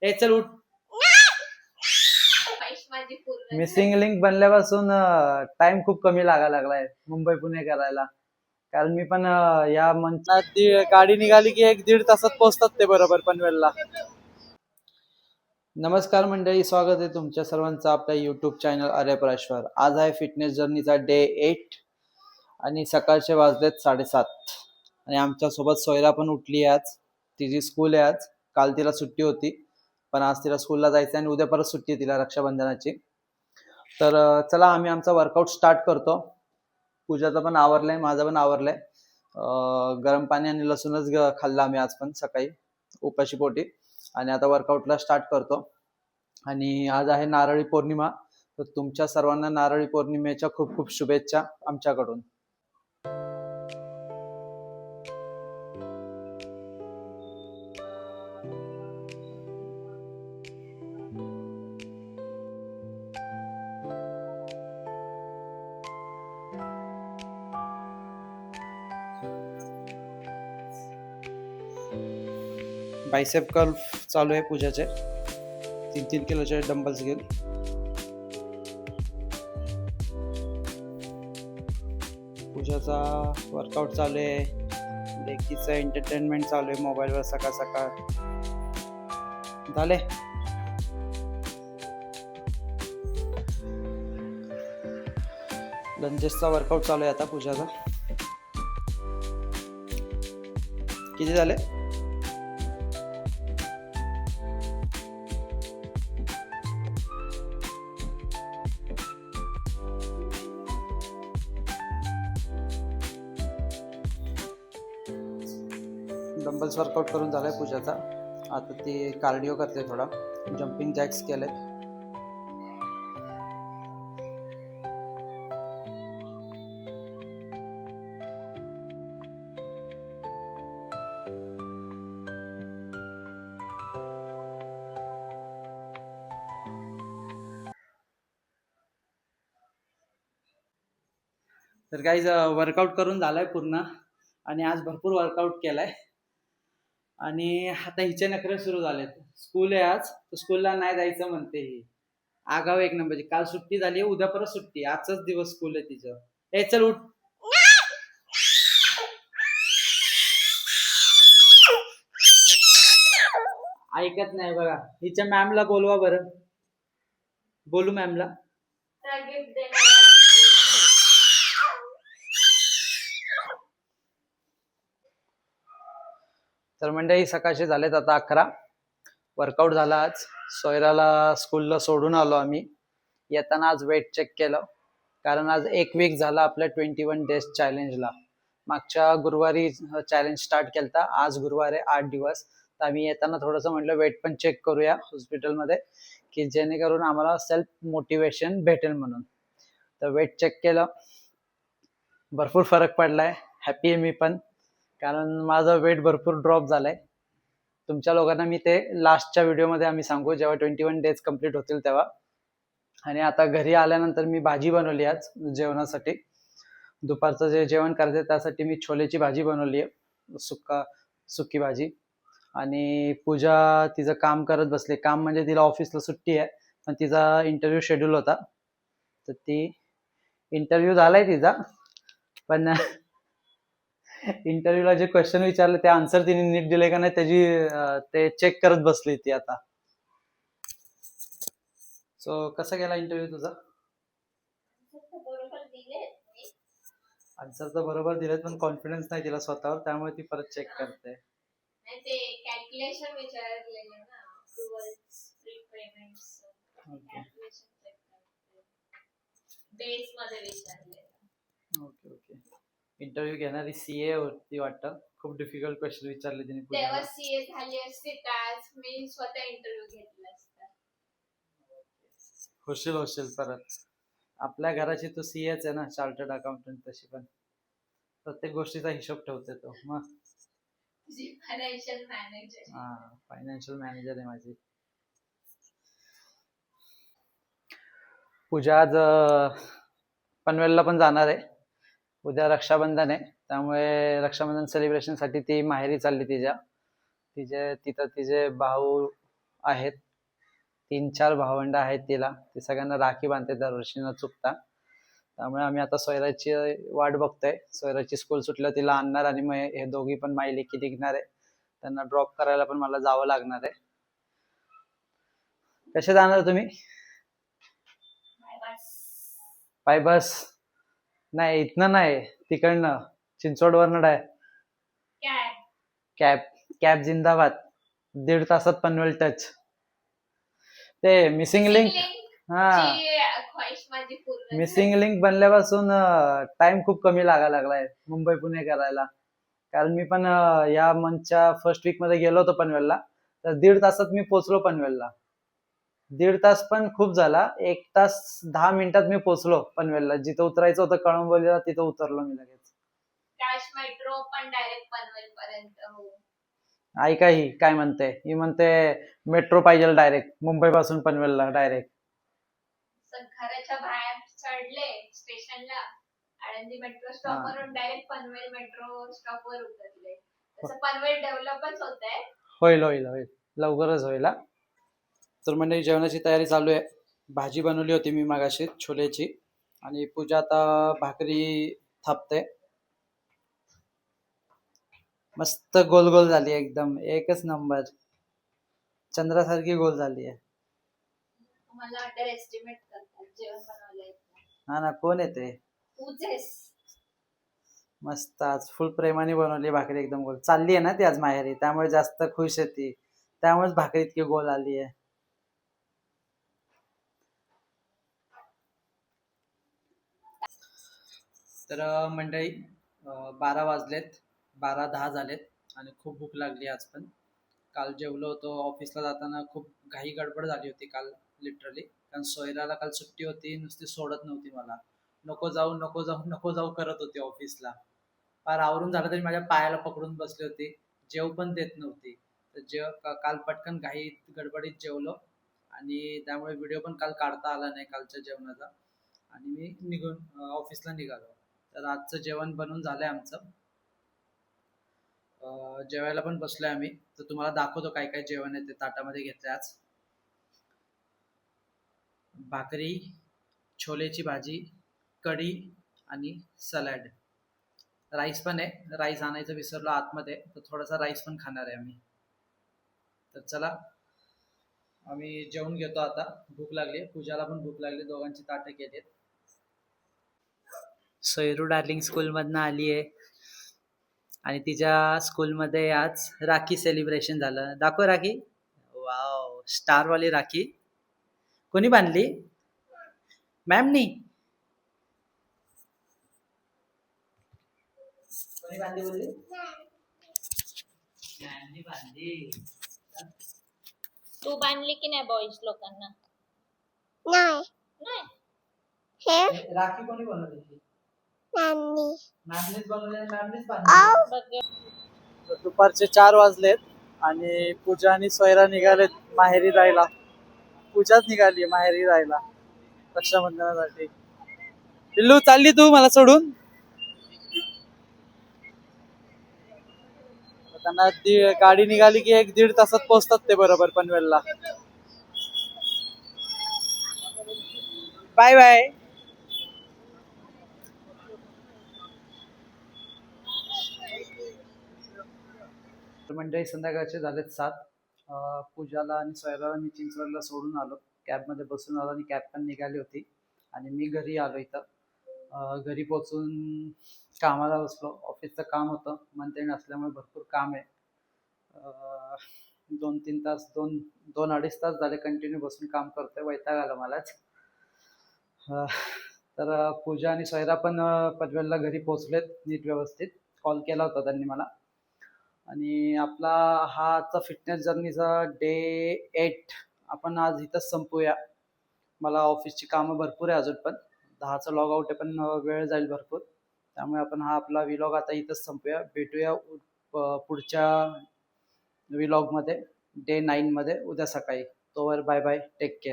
ए चल उठ. Missing link बनल्यापासून time खूप कमी लागायला लागलाय मुंबई पुणे करायला. कारण मी पण या मंथात गाडी निघाली की 1-1.5 तासात पोहोचतात ते बरोबर पनवेलला. नमस्कार मंडळी, स्वागत आहे तुमच्या सर्वांचं आपल्या युट्यूब चॅनल आर्यपराशवर. आज आहे फिटनेस जर्नीचा डे 8 आणि सकाळचे वाजलेत 7:30 आणि आमच्या सोबत सोयरा पण उठली आहे. आज तिची स्कूल आहे. आज काल तिला सुट्टी होती पण आज तिला स्कूलला जायचं आणि उद्या परत सुट्टी आहे तिला रक्षाबंधनाची. तर चला आम्ही आमचा वर्कआउट स्टार्ट करतो. पूजाचं पण आवरलंय, माझं पण आवरलंय. गरम पाणी आणि लसूणच खाल्लं आम्ही आज पण सकाळी उपाशी पोटी. आणि आता वर्कआउटला स्टार्ट करतो. आणि आज आहे नारळी पौर्णिमा, तर तुमच्या सर्वांना नारळी पौर्णिमेच्या खूप खूप शुभेच्छा आमच्याकडून. बायसेप कर्ल चालू आहे पूजाचे, 3-3 किलोचे डंबल्स घेऊन. पूजाचा वर्कआउट चालू आहे, लेकीचं एंटरटेनमेंट चालू आहे मोबाईलवर सकाळ सकाळ. झाले लंचेसचा वर्कआउट चालू आहे आता पूजाचा. किती झाले? डंबल्स वर्कआउट करून झालाय पूजाचा. आता ती कार्डिओ करते, थोडा जम्पिंग जॅक्स केले. तर गाईज वर्कआउट करून झालाय पूर्ण आणि आज भरपूर वर्कआउट केलाय. आणि आता हिचे नखरे सुरू झालेत. स्कूल आहे आज, तर स्कूलला नाही जायचं म्हणते ही. आगाव एक नंबरची. काल सुट्टी झाली, उद्या परत सुट्टी. आजचाच दिवस स्कूल आहे तिचं. ए चल उठ. ऐकत नाही बघा. हिच्या मॅमला बोलवा बरं. बोलू मॅमला. तर मंडळी सकाळचे झालेत आता 11. वर्कआउट झाला आज. सोयराला स्कूलला सोडून आलो आम्ही. येताना आज वेट चेक केलं, कारण आज 1 वीक झाला आपल्या 21 डेज चॅलेंजला. मागच्या गुरुवारी चॅलेंज स्टार्ट केलता, आज गुरुवार आहे 8 दिवस. तर आम्ही येताना थोडंसं म्हटलं वेट पण चेक करूया हॉस्पिटलमध्ये, की जेणेकरून आम्हाला सेल्फ मोटिवेशन भेटेल म्हणून. तर वेट चेक केलं, भरपूर फरक पडलाय. हॅपी आहे मी पण, कारण माझं वेट भरपूर ड्रॉप झालंय. तुमच्या लोकांना मी ते लास्टच्या व्हिडिओमध्ये आम्ही सांगू, जेव्हा 21 डेज कम्प्लीट होतील तेव्हा. आणि आता घरी आल्यानंतर मी भाजी बनवली आज जेवणासाठी. दुपारचं जे जेवण करायचं त्यासाठी मी छोलेची भाजी बनवली आहे, सुकी भाजी. आणि पूजा तिचं काम करत बसले. काम म्हणजे तिला ऑफिसला सुट्टी आहे, पण तिचा इंटरव्ह्यू शेड्यूल होता. तर ती इंटरव्ह्यू झालाय तिचा, पण इंटरव्ह्यूला जे क्वेश्चन विचारले ते आन्सर तिने नीट दिले का नाही त्याची ते चेक करत बसली ती आता. सो कसा गेला इंटरव्ह्यू तुझा? आन्सर तर बरोबर दिलेत, पण कॉन्फिडन्स नाही तिला स्वतःवर, त्यामुळे ती परत चेक करते. Okay okay. इंटरव्ह्यू घेणारी सीए होती वाटतं. खूप डिफिकल्ट क्वेश्चन विचारले तिने. तेव्हा सीए झाली असते त्याच मी स्वतः इंटरव्ह्यू घेतला असता. होशील परत. आपल्या घराची तो सीएच आहे ना, चार्टर्ड अकाउंटंट. तशी पण प्रत्येक गोष्टीचा हिशोब ठेवते तो. मग फायनान्शियल मॅनेजर. फायनान्शियल मॅनेजर आहे माझी. पूजा आज पनवेलला पण जाणार आहे. उद्या रक्षाबंधन आहे, त्यामुळे रक्षाबंधन सेलिब्रेशनसाठी ती माहेरी चालली. तिथं तिचे भाऊ आहेत. 3-4 भावंड आहेत तिला. ती सगळ्यांना राखी बांधते दरवर्षी न चुकता. त्यामुळे आम्ही आता सोयराची वाट बघतोय. सोयराची स्कूल सुटल्यावर तिला आणणार आणि मग हे दोघी पण माई लेकी निघणार आहे. त्यांना ड्रॉप करायला पण मला जावं लागणार आहे. कसे जाणार तुम्ही? बाय बस? नाही, इथनं नाही, तिकडनं चिंचवडवरनं आहे. कॅब कॅब जिंदाबाद. 1.5 तासात पनवेल टच. ते मिसिंग लिंक. हा, ख्वाहिश माझी पूर्ण मिसिंग लिंक बनल्यापासून टाइम खूप कमी लागायला लागलाय मुंबई पुणे करायला. कारण मी पण या मंथच्या फर्स्ट वीक मध्ये गेलो होतो पनवेलला. तर 1.5 तासात मी पोहोचलो पनवेलला. 1.5 तास पण खूप झाला. 1 तास 10 मिनिटात मी पोहोचलो पनवेलला. जिथं उतरायचं होतं कळंबोलीला तिथं उतरलो मी लगेच. कॅश मेट्रो पण डायरेक्ट पनवेल पर्यंत. हो, ऐका ही काय म्हणते. ही म्हणते मेट्रो पाहिजे डायरेक्ट मुंबई पासून पनवेलला डायरेक्ट. घराच्या बाहेर चढले स्टेशनला, आळंदी मेट्रो स्टॉप वरून डायरेक्ट पनवेल मेट्रो स्टॉप वर उतरले. तसं पनवेल डेव्हलपच होत आहे. होईल होईल होईल, लवकरच होईल. तर म्हणजे जेवणाची तयारी चालू आहे. भाजी बनवली होती मी मगाशी छोलेची, आणि पूजा आता भाकरी थापते. मस्त गोल गोल झाली, एकदम एकच नंबर, चंद्रासारखी गोल झाली आहे. मला अंडर एस्टिमेट करतात जेवण बनवलंय. हा ना, कोण येते? तूच आहेस. मस्त आज फुल प्रेमाने बनवली भाकरी, एकदम गोल. चालली आहे ना ती आज माहेरी, त्यामुळे जास्त खुश आहे ती. त्यामुळेच भाकरी इतकी गोल आली आहे. तर मंडळी, 12 वाजलेत, 12:10 झालेत आणि खूप भूक लागली आज पण. काल जेवलो होतो. ऑफिसला जाताना खूप घाई गडबड झाली होती काल, लिटरली. कारण सोयराला काल सुट्टी होती, नुसती सोडत नव्हती मला. नको जाऊ नको जाऊ नको जाऊ करत होती ऑफिसला. फार आवरून झालं तरी माझ्या पायाला पकडून बसली होती. जेव पण देत नव्हती. तर काल पटकन घाई गडबडीत जेवलो, आणि त्यामुळे व्हिडिओ पण काल काढता आला नाही कालच्या जेवणाचा. आणि मी निघून ऑफिसला निघालो. तर आजचं जेवण बनवून झालंय आमचं. जेवायला पण बसलोय आम्ही. तर तुम्हाला दाखवतो काय काय जेवण आहे ते ताटामध्ये घेतलंय आज. भाकरी, छोलेची भाजी, कढी आणि सलाड. राईस पण आहे. राईस आणायचं विसरलो आतमध्ये, तर थोडासा राईस पण खाणार आहे आम्ही. तर चला, आम्ही जेवून घेतो आता. भूक लागली, पूजाला पण भूक लागली. दोघांची ताटं केलीत. सैरू डार्लिंग स्कूलमधनं आली आहे, आणि तिच्या स्कूलमध्ये आज राखी सेलिब्रेशन झालं. दाखव राखी. वाव, स्टारवाली राखी. कोणी बांधली? मॅमनी. कोणी बांधली बोलली? मॅमनी बांधली. तू बांधली की नाही बॉईज लोकांना? नाही. नाही. हे राखी कोणी बनवली? नानी. मॅमनीच बनवली आणि मॅमनीच बांधली. तर दुपारचे 4 वाजलेत आणि पूजा आणि सोयरा निघालेत माहेरी जायला. पूजाच निघाली माहेरी जायला रक्षाबंधनासाठी. पिल्लू, चालली तू मला सोडून? त्यांना गाडी निघाली की 1-1.5 तासात पोहोचतात ते बरोबर पनवेलला. Bye bye. मंडळी, संध्याकाळचे झालेत 7. पूजाला आणि सोयराला मी चिंचवडला सोडून आलो. कॅबमध्ये बसून आलो आणि कॅब पण निघाली होती, आणि मी घरी आलो इथं. घरी पोचून कामाला बसलो. ऑफिसचं काम होतं, मंथ एंड असल्यामुळे भरपूर काम आहे. 2-3 तास, 2-2.5 तास झाले कंटिन्यू बसून काम करतोय. वैताग आला मलाच. तर पूजा आणि सोयरा पण पनवेलला घरी पोचलेत नीट व्यवस्थित. कॉल केला होता त्यांनी मला. आणि आपला हा आजचा फिटनेस जर्नीचा डे 8 आपण आज इथंच संपूया. मला ऑफिसची कामं भरपूर आहे अजून पण. 10चा लॉग आउट आहे, पण वेळ जाईल भरपूर. त्यामुळे आपण हा आपला व्लॉग आता इथंच संपूया. भेटूया पुढच्या व्लॉगमध्ये, डे 9 मध्ये, उद्या सकाळी. तोवर बाय बाय, टेक केअर.